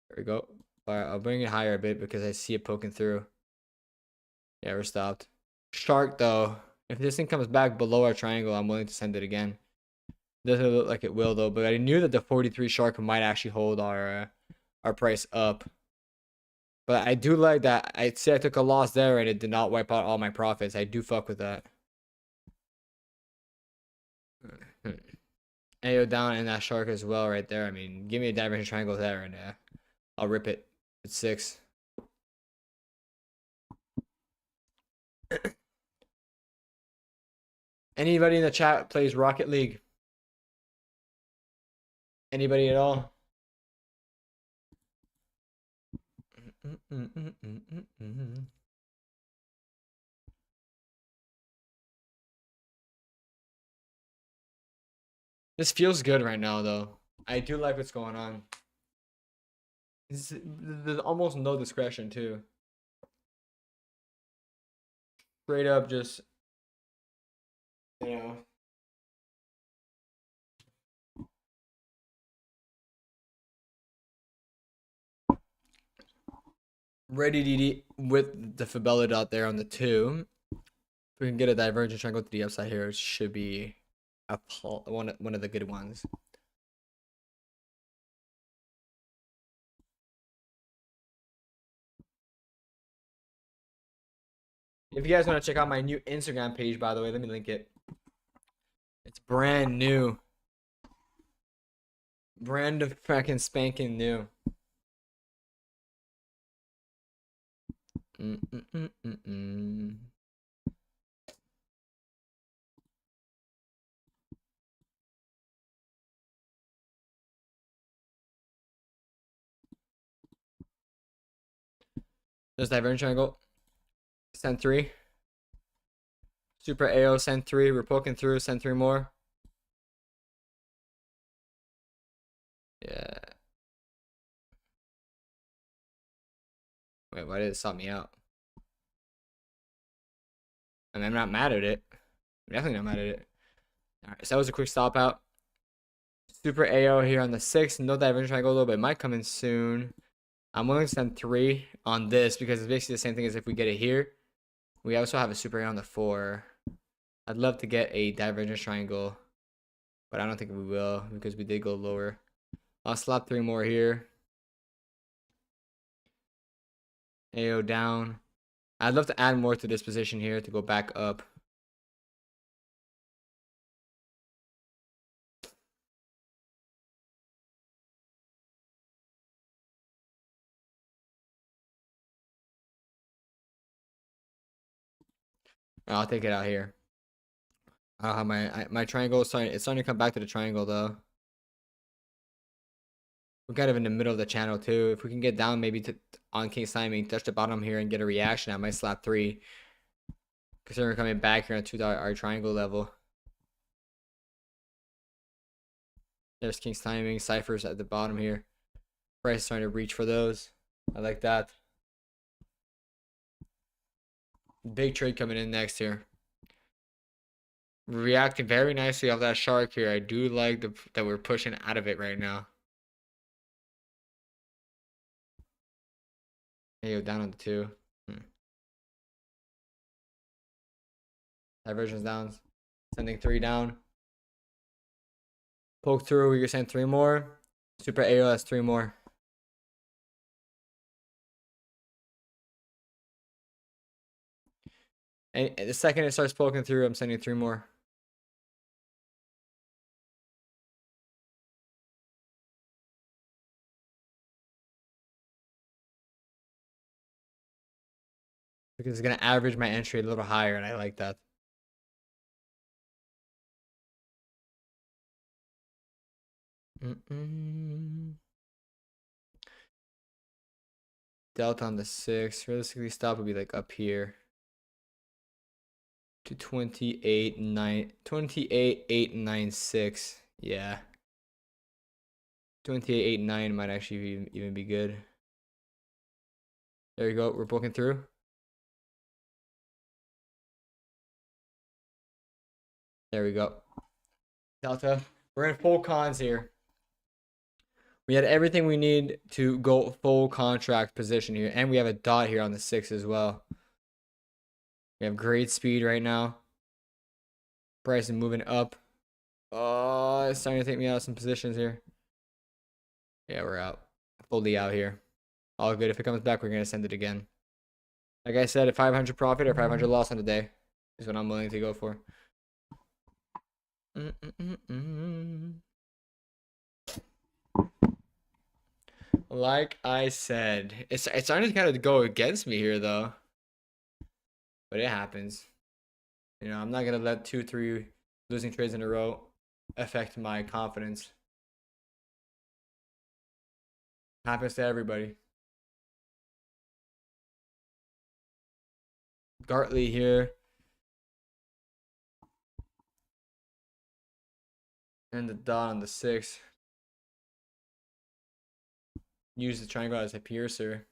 There we go. All right, I'll bring it higher a bit because I see it poking through. Yeah, we're stopped. Shark, though. If this thing comes back below our triangle, I'm willing to send it again. Doesn't look like it will, though. But I knew that the 43 shark might actually hold our price up. But I do like that. I'd say I took a loss there and it did not wipe out all my profits. I do fuck with that. AO down and that shark as well right there. I mean, give me a divergent triangle there and I'll rip it. It's 6. Anybody in the chat plays Rocket League? Anybody at all? This feels good right now, though. I do like what's going on. There's almost no discretion, too. Straight up, just, you know. Ready to with the Fabella dot there on the 2. If we can get a divergent triangle to the upside here, it should be one of the good ones. If you guys want to check out my new Instagram page, by the way, let me link it. It's brand new. Brand fucking spanking new. There's divergent triangle. Send 3. Super AO, send 3. We're poking through, send 3 more. Yeah. Wait, why did it stop me out? I mean, I'm not mad at it. I'm definitely not mad at it. Alright, so that was a quick stop out. Super AO here on the 6. No divergent triangle though, but it might come in soon. I'm willing to send 3 on this because it's basically the same thing as if we get it here. We also have a super AO on the 4. I'd love to get a divergent triangle, but I don't think we will because we did go lower. I'll slap 3 more here. AO down. I'd love to add more to this position here to go back up. I'll take it out here. I don't have my triangle. It's starting to come back to the triangle though. We're kind of in the middle of the channel too. If we can get down maybe to on King's timing, touch the bottom here and get a reaction, I might slap 3. Considering we're coming back here on $2 triangle level. There's King's timing, ciphers at the bottom here. Price trying to reach for those. I like that. Big trade coming in next here. Reacting very nicely off that shark here. I do like that we're pushing out of it right now. Hey, yo, down on the 2. Divergence down. Sending 3 down. Poke through. We can send 3 more. Super AO has 3 more. And the second it starts poking through, I'm sending 3 more. Because it's going to average my entry a little higher, and I like that. Delta on the 6. Realistically, stop would be like up here. To 28.896. Yeah. 28.89 might actually even be good. There you go. We're poking through. There we go. Delta. We're in full cons here. We had everything we need to go full contract position here. And we have a dot here on the 6 as well. We have great speed right now. Price is moving up. Oh, it's starting to take me out of some positions here. Yeah, we're out. Fully out here. All good. If it comes back, we're going to send it again. Like I said, a 500 profit or 500 loss on the day is what I'm willing to go for. Like I said, it's starting to kind of go against me here, though. But it happens. You know, I'm not going to let 2-3 losing trades in a row affect my confidence. Happens to everybody. Gartley here. And the dot on the 6. Use the triangle as a piercer.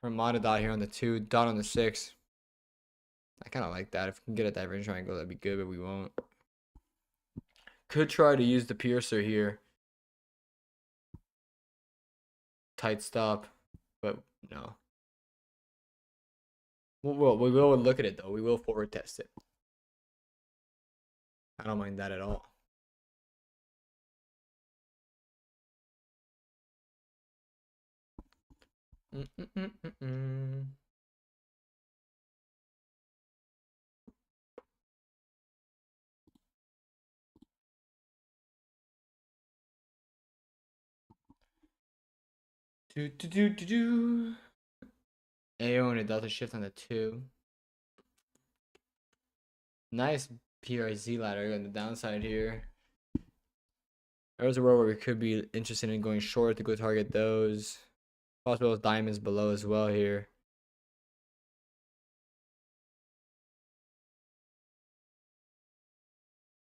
Ramada dot here on the 2, dot on the 6. I kind of like that. If we can get a divergent triangle, that'd be good, but we won't. Could try to use the piercer here. Tight stop, but no. We will look at it though. We will forward test it. I don't mind that at all. AO and a delta shift on the 2. Nice PRZ ladder on the downside here. There's a world where we could be interested in going short to go target those. Possible diamonds below as well here.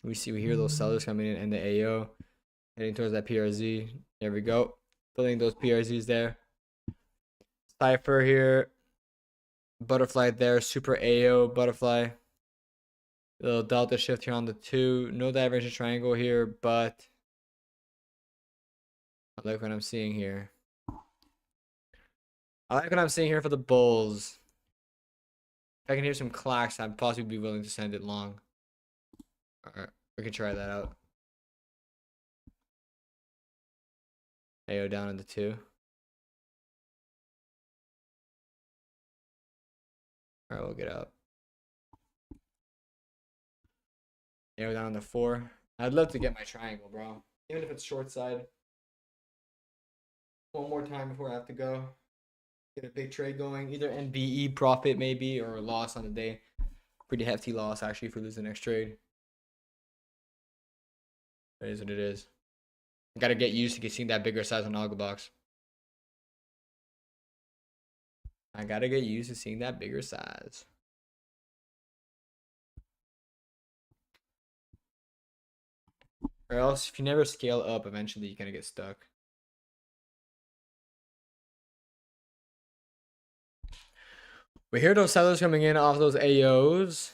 We hear those sellers coming in and the AO heading towards that PRZ. There we go. Filling those PRZs there. Cypher here. Butterfly there. Super AO butterfly. Little delta shift here on the 2. No divergent triangle here, but I like what I'm seeing here. I like what I'm seeing here for the bulls. If I can hear some clacks, I'd possibly be willing to send it long. Alright, we can try that out. AO down in the 2. Alright, we'll get out. AO down in the 4. I'd love to get my triangle, bro. Even if it's short side. One more time before I have to go. Get a big trade going. Either NBE profit maybe or a loss on the day. Pretty hefty loss actually if we lose the next trade. That is what it is. I gotta get used to seeing that bigger size on AlgoBox. I gotta get used to seeing that bigger size. Or else, if you never scale up, eventually you're gonna get stuck. We hear those sellers coming in off those AOs.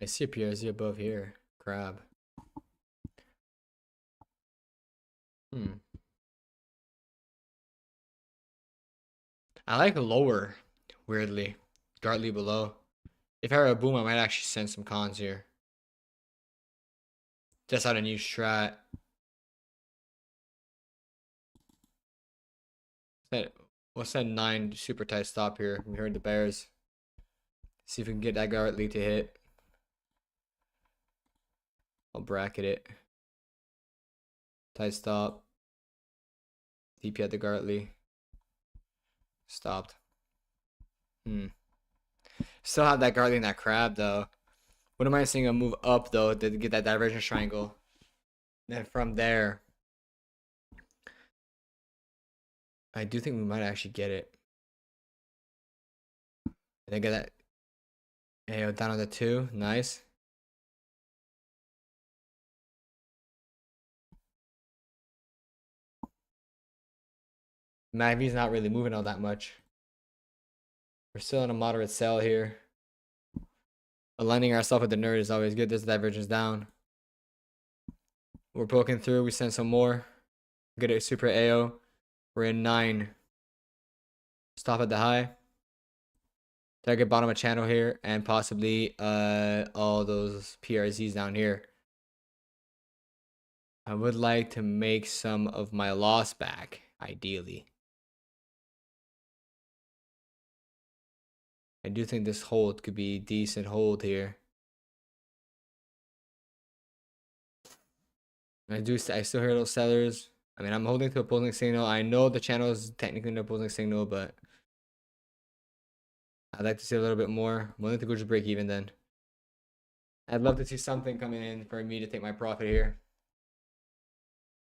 I see a PRZ above here. Crab. I like lower, weirdly. Gartley below. If I were a boom, I might actually send some cons here. Just out a new strat. What's that 9 super tight stop here? We heard the bears. See if we can get that Gartley to hit. I'll bracket it. Tight stop. DP at the Gartley. Stopped. Still have that Gartley and that crab though. What am I seeing a move up though to get that divergence triangle? Then from there, I do think we might actually get it. And then get that AO down on the 2. Nice. MACV's not really moving all that much. We're still in a moderate sell here. Aligning ourselves with the nerd is always good. This divergence down. We're poking through. We send some more. Get a super AO. We're in 9. Stop at the high. Target bottom of channel here. And possibly all those PRZs down here. I would like to make some of my loss back, ideally. I do think this hold could be a decent hold here. I still hear those sellers. I mean, I'm holding to opposing signal. I know the channel is technically an opposing signal, but I'd like to see a little bit more. I'm willing to go to break even then. I'd love to see something coming in for me to take my profit here.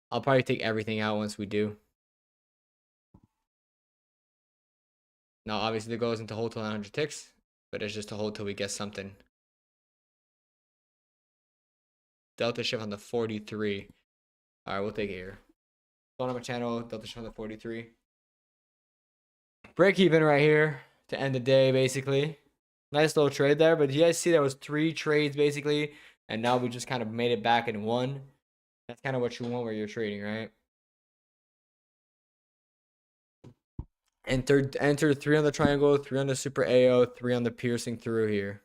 I'll probably take everything out once we do. Now, obviously, the goal isn't to hold till 900 ticks, but it's just to hold till we get something. Delta shift on the 43. All right, we'll take it here. Going on my channel, delta shift on the 43. Break even right here to end the day, basically. Nice little trade there, but you guys see there was 3 trades basically, and now we just kind of made it back in 1. That's kind of what you want where you're trading, right? Enter 3 on the triangle, 3 on the super AO, 3 on the piercing through here.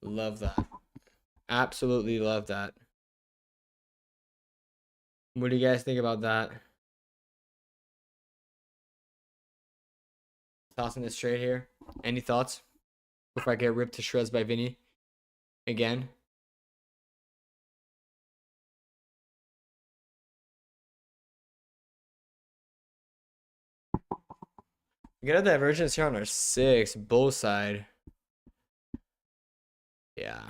Love that. Absolutely love that. What do you guys think about that? Thoughts on this trade here? Any thoughts before I get ripped to shreds by Vinny again? We got a divergence here on our 6, bull side. Yeah.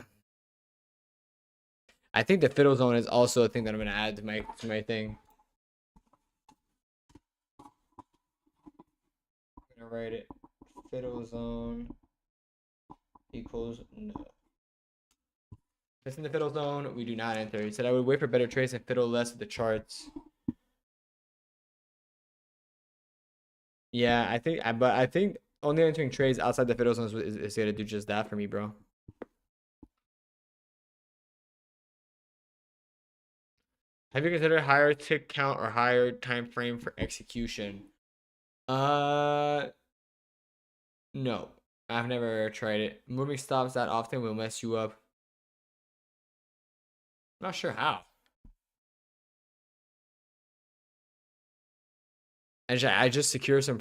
I think the fiddle zone is also a thing that I'm gonna add to my thing. I'm gonna write it. Fiddle zone equals no. If it's in the fiddle zone, we do not enter. He said I would wait for better trades and fiddle less with the charts. Yeah, but I think only entering trades outside the fiddle zones is gonna do just that for me, bro. Have you considered higher tick count or higher time frame for execution? No, I've never tried it. Moving stops that often will mess you up. I'm not sure how. I just secure some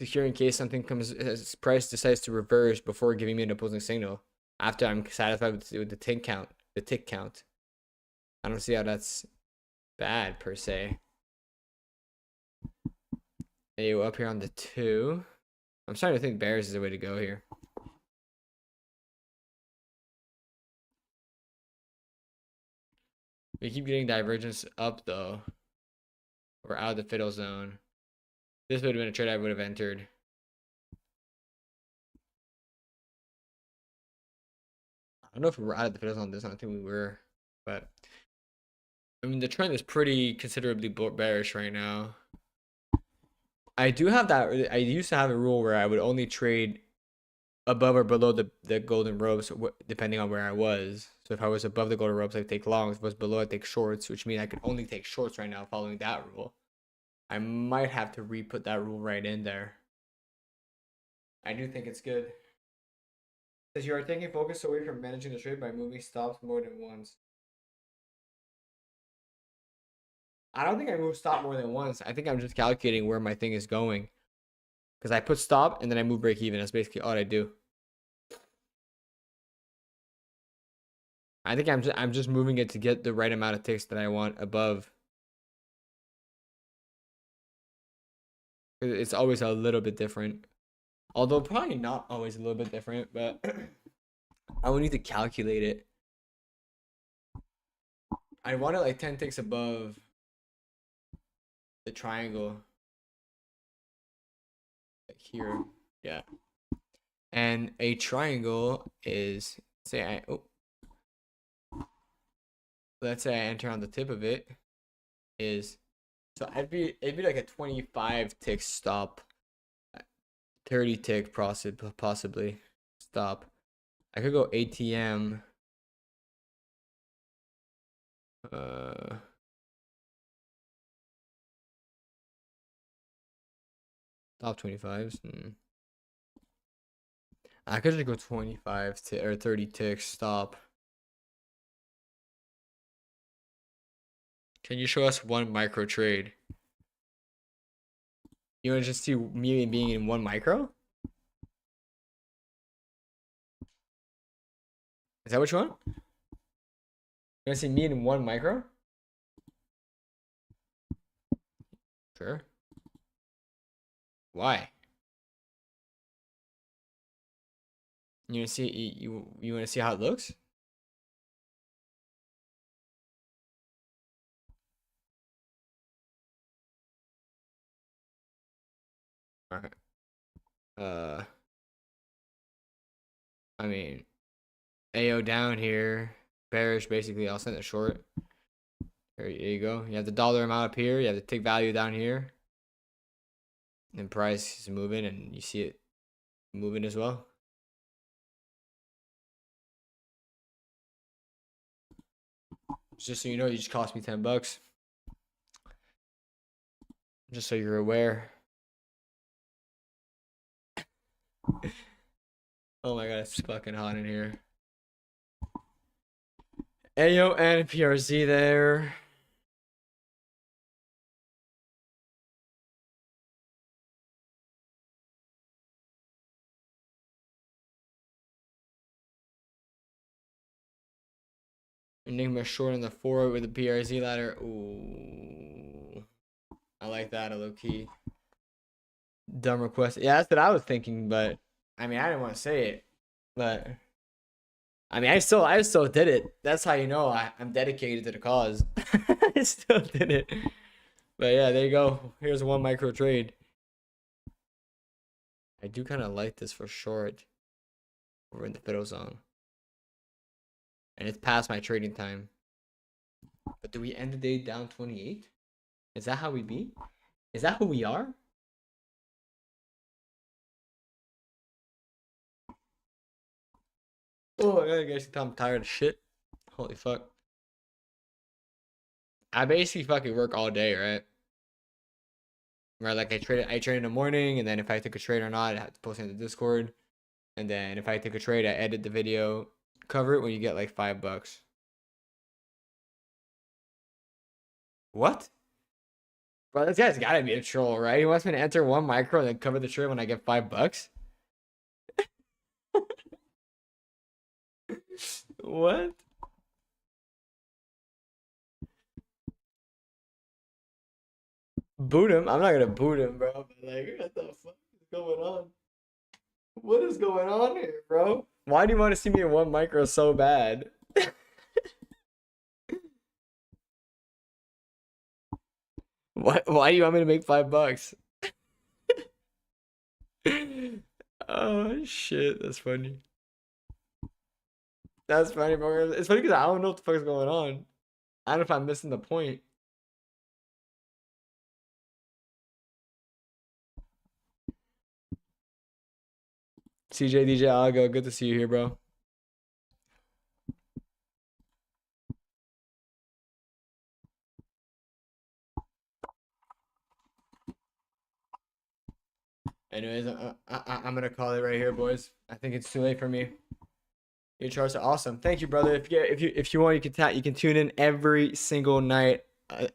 secure in case something comes price decides to reverse before giving me an opposing signal after I'm satisfied with the tick count. I don't see how that's bad per se. Hey, up here on the 2. I'm starting to think bears is the way to go here. We keep getting divergence up though. We're out of the fiddle zone. This would have been a trade I would have entered. I don't know if we were out of the fiddle zone this. I don't think we were, but I mean the trend is pretty considerably bearish right now. I do have that. I used to have a rule where I would only trade above or below the golden ropes depending on where I was. So if I was above the golden ropes, I'd take longs. If I was below, I'd take shorts, which means I could only take shorts right now following that rule. I might have to re-put that rule right in there. I do think it's good. Says you are taking focus away from managing the trade by moving stops more than once. I don't think I move stop more than once. I think I'm just calculating where my thing is going. Because I put stop and then I move break even. That's basically all I do. I think I'm just moving it to get the right amount of ticks that I want above. It's always a little bit different. Although probably not always a little bit different, but I would need to calculate it. I want it like 10 ticks above the triangle. Like here. Yeah. And a triangle is, let's say I enter on the tip of it, so it'd be like a 25 tick stop, 30 tick possibly stop. I could go ATM. Top 25s. I could just go 25 or 30 ticks stop. Can you show us one micro trade? You want to just see me being in 1 micro? Is that what you want? You want to see me in 1 micro? Sure. Why? You want to see you want to see how it looks? All right. I mean, AO down here, bearish basically. I'll send it short. There you go. You have the dollar amount up here. You have the tick value down here. And price is moving, and you see it moving as well. Just so you know, you just cost me $10. Just so you're aware. Oh my god, it's fucking hot in here. AO and PRZ there. Enigma short on the 4 with the PRZ ladder. Ooh. I like that, a low key. Dumb request. Yeah, that's what I was thinking, but I mean, I didn't want to say it, but I mean, I still did it. That's how you know I'm dedicated to the cause. I still did it. But yeah, there you go. Here's 1 micro trade. I do kind of like this for short. We're in the fiddle zone. And it's past my trading time. But do we end the day down 28? Is that how we be? Is that who we are? Oh, I guess I'm tired of shit. Holy fuck. I basically fucking work all day, right? Right, like I trade in the morning, and then if I took a trade or not, I have to post it in the Discord. And then if I take a trade, I edit the video, cover it when you get like $5. What? Bro, this guy's gotta be a troll, right? He wants me to enter 1 micro and then cover the trade when I get $5. What? Boot him? I'm not gonna boot him, bro. But like, what the fuck is going on? What is going on here, bro? Why do you want to see me in 1 micro so bad? Why do you want me to make $5? Oh shit, that's funny. That's funny, bro. It's funny because I don't know what the fuck is going on. I don't know if I'm missing the point. CJ, DJ, Algo, good to see you here, bro. Anyways, I'm gonna call it right here, boys. I think it's too late for me. Your charts are awesome. Thank you, brother. If you want, you can tune in every single night,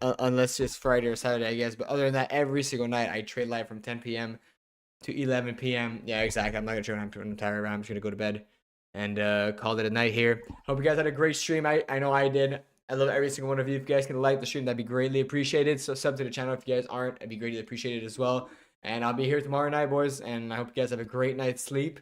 unless it's Friday or Saturday, I guess. But other than that, every single night I trade live from 10 p.m. to 11 p.m. Yeah, exactly. I'm not gonna trade when I'm tired. I'm just gonna go to bed and call it a night here. Hope you guys had a great stream. I know I did. I love every single one of you. If you guys can like the stream, that'd be greatly appreciated. So sub to the channel if you guys aren't. It'd be greatly appreciated as well. And I'll be here tomorrow night, boys. And I hope you guys have a great night's sleep.